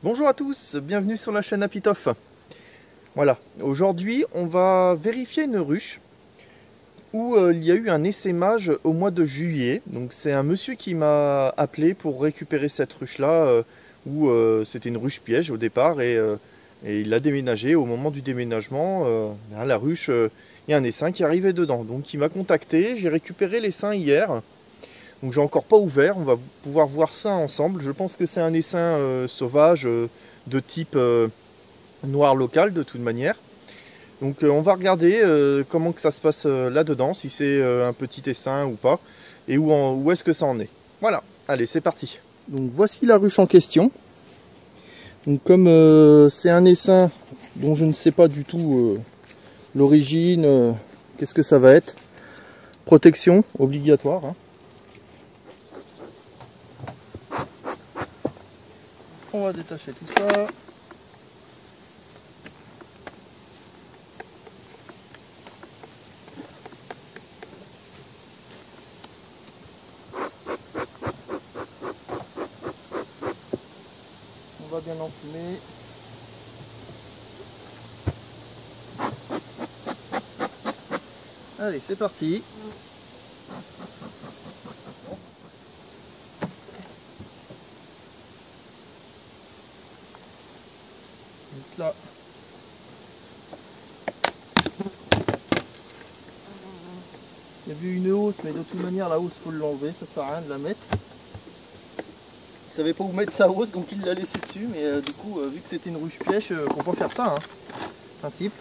Bonjour à tous, bienvenue sur la chaîne Apitof. Voilà, aujourd'hui on va vérifier une ruche où il y a eu un essaimage au mois de juillet. Donc c'est un monsieur qui m'a appelé pour récupérer cette ruche là où c'était une ruche piège au départ et il a déménagé. Au moment du déménagement, la ruche, il y a un essaim qui arrivait dedans. Donc il m'a contacté, j'ai récupéré l'essaim hier. Donc j'ai encore pas ouvert, on va pouvoir voir ça ensemble. Je pense que c'est un essaim sauvage de type noir local de toute manière. Donc on va regarder comment que ça se passe là-dedans, si c'est un petit essaim ou pas, et où est-ce que ça en est. Voilà, allez c'est parti. Donc voici la ruche en question. Donc comme c'est un essaim dont je ne sais pas du tout l'origine, qu'est-ce que ça va être, protection obligatoire, hein. On va détacher tout ça. On va bien enfumer. Allez, c'est parti. Donc là, il y a eu une hausse, mais de toute manière la hausse faut l'enlever, ça sert à rien de la mettre. Il savait pas où mettre sa hausse, donc il l'a laissé dessus, mais du coup, vu que c'était une ruche piège, faut pas faire ça, hein. Principe.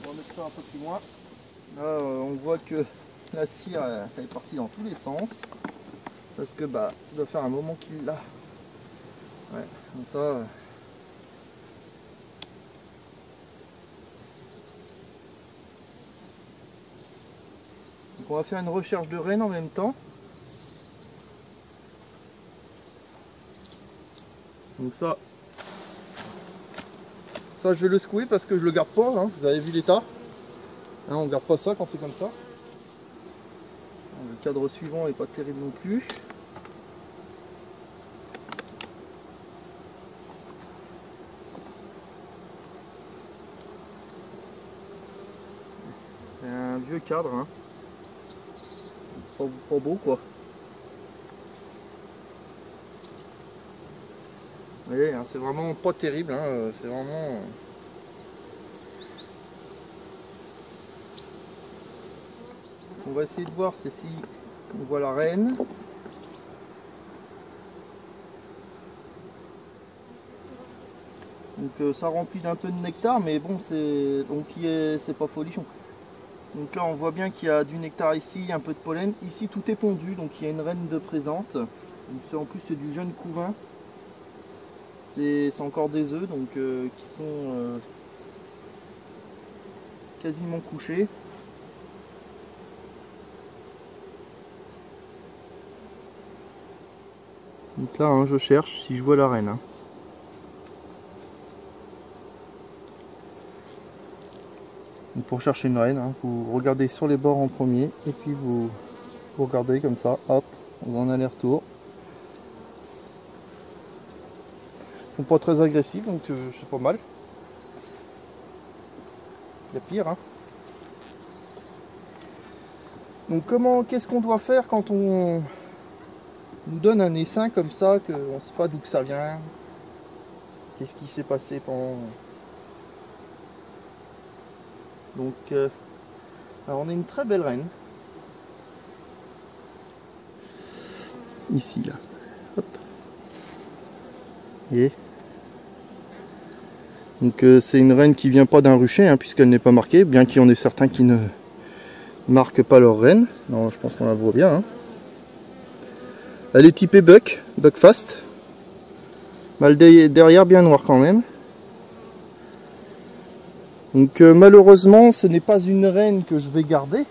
On va mettre ça un peu plus loin. Là, on voit que la cire, elle est partie dans tous les sens. Parce que bah, ça doit faire un moment qu'il l'a. Ouais, comme ça. Donc on va faire une recherche de rennes en même temps. Donc ça je vais le secouer parce que je le garde pas, hein. Vous avez vu l'état. Hein, on garde pas ça quand c'est comme ça. Le cadre suivant est pas terrible non plus. C'est un vieux cadre, hein. Pas beau quoi. Vous voyez, hein, c'est vraiment pas terrible, hein. C'est vraiment... On va essayer de voir si on voit la reine. Donc ça remplit d'un peu de nectar, mais bon, c'est pas folichon. Donc là on voit bien qu'il y a du nectar ici, un peu de pollen. Ici tout est pondu, donc il y a une reine de présente. Donc, en plus c'est du jeune couvain. C'est encore des œufs donc qui sont quasiment couchés. Donc là hein, je cherche si je vois la reine, hein. Donc pour chercher une reine, hein, vous regardez sur les bords en premier et puis vous regardez comme ça, hop, on va en aller-retour. Ils sont pas très agressifs donc c'est pas mal. Il y a pire, hein. Donc qu'est-ce qu'on doit faire quand on nous donne un essaim comme ça, qu'on ne sait pas d'où que ça vient, qu'est-ce qui s'est passé pendant... Donc alors on a une très belle reine ici là, hop. Et donc c'est une reine qui vient pas d'un rucher, hein, puisqu'elle n'est pas marquée, bien qu'il y en ait certains qui ne marquent pas leur reine. Non, je pense qu'on la voit bien, hein. Elle est typée buck fast, mal derrière bien noir quand même. Donc malheureusement ce n'est pas une reine que je vais garder.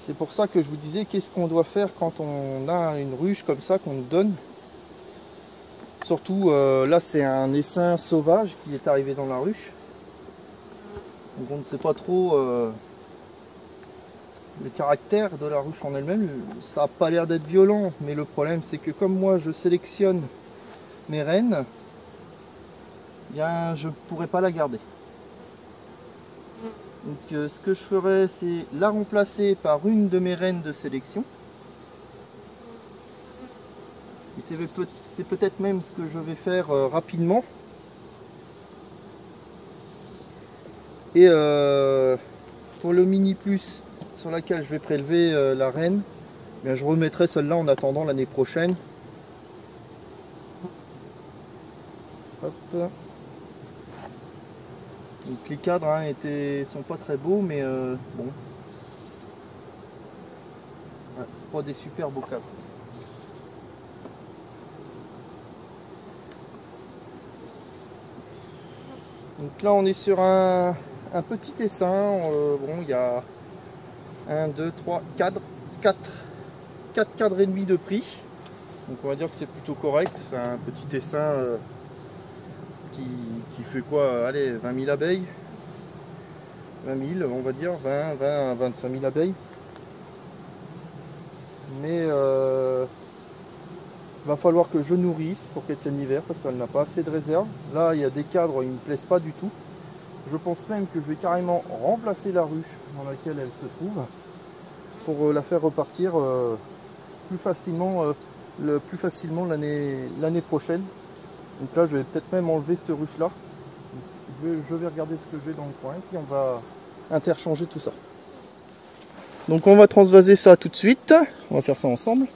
C'est pour ça que je vous disais qu'est-ce qu'on doit faire quand on a une ruche comme ça qu'on nous donne. surtout là c'est un essaim sauvage qui est arrivé dans la ruche. Donc on ne sait pas trop le caractère de la ruche en elle-même. Ça n'a pas l'air d'être violent, mais le problème c'est que comme moi je sélectionne mes reines, bien je ne pourrais pas la garder. Donc ce que je ferai, c'est la remplacer par une de mes reines de sélection. Et c'est peut-être même ce que je vais faire rapidement. Et pour le mini plus sur laquelle je vais prélever la reine, bien, je remettrai celle-là en attendant l'année prochaine. Hop. Donc les cadres sont pas très beaux, mais bon, ouais, c'est pas des super beaux cadres. Donc là on est sur un petit essaim. Bon, il y a 1, 2, 3, 4 cadres et demi de prix. Donc on va dire que c'est plutôt correct. C'est un petit essaim qui fait quoi? Allez, 20 000 abeilles. 20 000, on va dire, 20 à 25 000 abeilles. Mais va falloir que je nourrisse pour qu'elle tienne l'hiver parce qu'elle n'a pas assez de réserve. Là, il y a des cadres, ils ne me plaisent pas du tout. Je pense même que je vais carrément remplacer la ruche dans laquelle elle se trouve pour la faire repartir plus facilement l'année prochaine. Donc là, je vais peut-être même enlever cette ruche là. Je vais regarder ce que j'ai dans le coin et puis on va interchanger tout ça. Donc on va transvaser ça tout de suite. On va faire ça ensemble.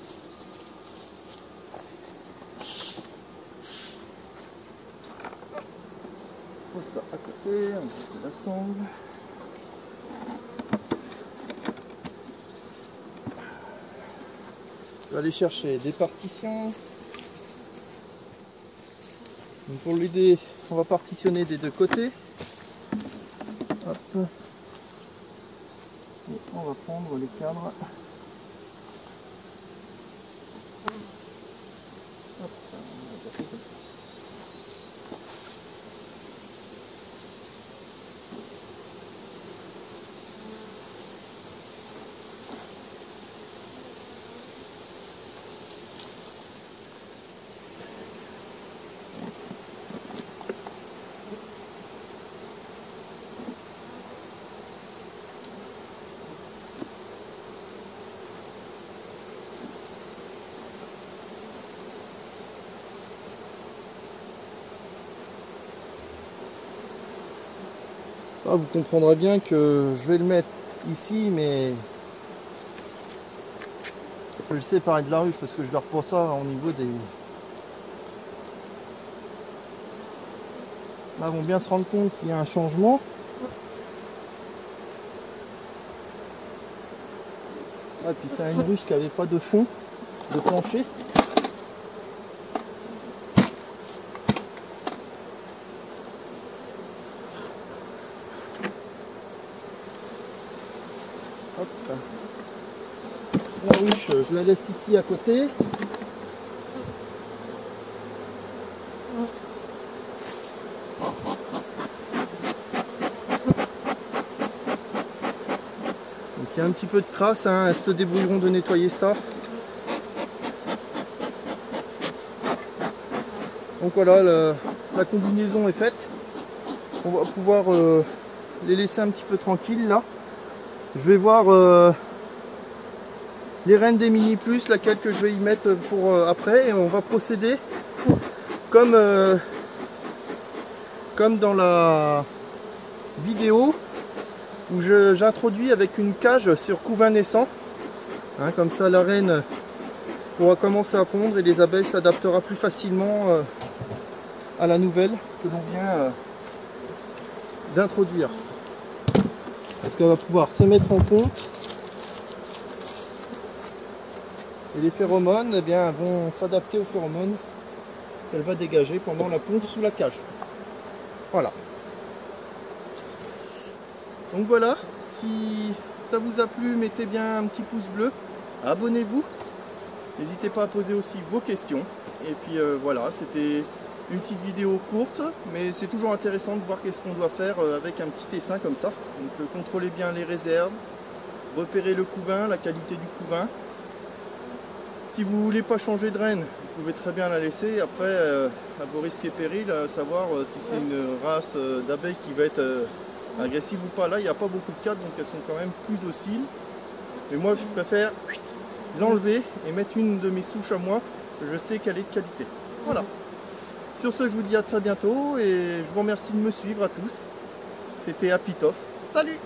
On pose ça à côté, on met l'ensemble. Je vais aller chercher des partitions. Donc pour l'aider, on va partitionner des deux côtés. Hop. Et on va prendre les cadres. Hop. Ah, vous comprendrez bien que je vais le mettre ici, mais je vais le séparer de la ruche parce que je garde pas ça au niveau des... Là, ils vont bien se rendre compte qu'il y a un changement. Ah, puis c'est une ruche qui n'avait pas de fond, de plancher. Hop. La ruche, je la laisse ici à côté. Donc il y a un petit peu de crasse, hein. Elles se débrouilleront de nettoyer ça. Donc voilà, la combinaison est faite. On va pouvoir les laisser un petit peu tranquilles là. Je vais voir les reines des mini plus, laquelle que je vais y mettre pour après, et on va procéder comme dans la vidéo où j'introduis avec une cage sur couvain naissant, hein, comme ça la reine pourra commencer à pondre et les abeilles s'adaptera plus facilement à la nouvelle que l'on vient d'introduire. Parce qu'elle va pouvoir se mettre en ponte et les phéromones eh bien, vont s'adapter aux phéromones qu'elle va dégager pendant la ponte sous la cage. Voilà. Donc voilà, si ça vous a plu, mettez bien un petit pouce bleu, abonnez-vous N'hésitez pas à poser aussi vos questions. Et puis voilà, c'était une petite vidéo courte, mais c'est toujours intéressant de voir qu'est-ce qu'on doit faire avec un petit essaim comme ça. Donc contrôlez bien les réserves, repérez le couvain, la qualité du couvain. Si vous ne voulez pas changer de reine, vous pouvez très bien la laisser. Après, à vos risques et périls, à savoir si c'est une race d'abeilles qui va être agressive ou pas. Là, il n'y a pas beaucoup de cas, donc elles sont quand même plus dociles. Mais moi, je préfère l'enlever et mettre une de mes souches à moi. Je sais qu'elle est de qualité. Voilà. Sur ce, je vous dis à très bientôt et je vous remercie de me suivre à tous. C'était Apitof. Salut!